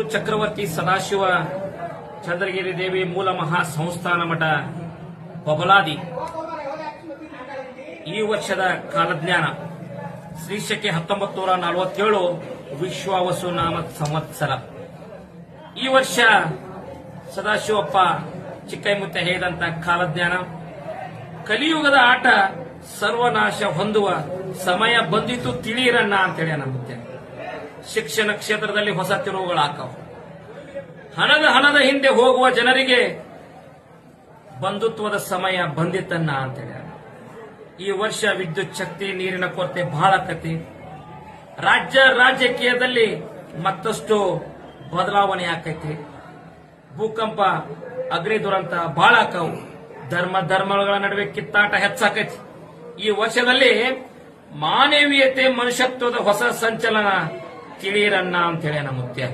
ಚಕ್ರವರ್ತಿ ಸದಾಶಿವ ಚಂದ್ರಗಿರಿ ದೇವಿ ಮೂಲ ಮಹಾ ಸಂಸ್ಥಾನ ಮಠ ಬಬಲಾದಿ ಈ ವರ್ಷದ ಕಾಲಜ್ಞಾನ ಶ್ರೀಶಕೆ 1947 ವಿಶ್ವಾವಸು ನಾಮ ಸಂವತ್ಸರ. ಈ ವರ್ಷ ಸದಾಶಿವಪ್ಪ ಚಿಕ್ಕೈಮುತ್ತೆ ಹೇಳಿದಂತ ಕಾಲಜ್ಞಾನ ಕಲಿಯುಗದ ಆಟ ಸರ್ವನಾಶ ಹೊಂದುವ ಸಮಯ ಬಂದಿತು ತಿಳಿಯಿರಣ್ಣ ಅಂತೇಳಿ ನಮ್ಮುತ್ತೆ. ಶಿಕ್ಷಣ ಕ್ಷೇತ್ರದಲ್ಲಿ ಹೊಸ ತಿರುವುಗಳಾಕವು. ಹಣದ ಹಿಂದೆ ಹೋಗುವ ಜನರಿಗೆ ಬಂಧುತ್ವದ ಸಮಯ ಬಂದಿತ್ತನ್ನ ಅಂತೇಳಿ. ಈ ವರ್ಷ ವಿದ್ಯುತ್ ಶಕ್ತಿ ನೀರಿನ ಕೊರತೆ ಬಹಳ ಆಕತಿ. ರಾಜಕೀಯದಲ್ಲಿ ಮತ್ತಷ್ಟು ಬದಲಾವಣೆ ಆಕೈತಿ. ಭೂಕಂಪ ಅಗ್ನಿ ದುರಂತ ಬಹಳ ಆಕವು. ಧರ್ಮಗಳ ನಡುವೆ ಕಿತ್ತಾಟ ಹೆಚ್ಚಾಕೈತಿ. ಈ ವರ್ಷದಲ್ಲಿ ಮಾನವೀಯತೆ ಮನುಷ್ಯತ್ವದ ಹೊಸ ಸಂಚಲನ ತಿಳಿಯಿರಣ್ಣ ಅಂತೇಳಿ ನಮ್ಮ ಮುತ್ಯ.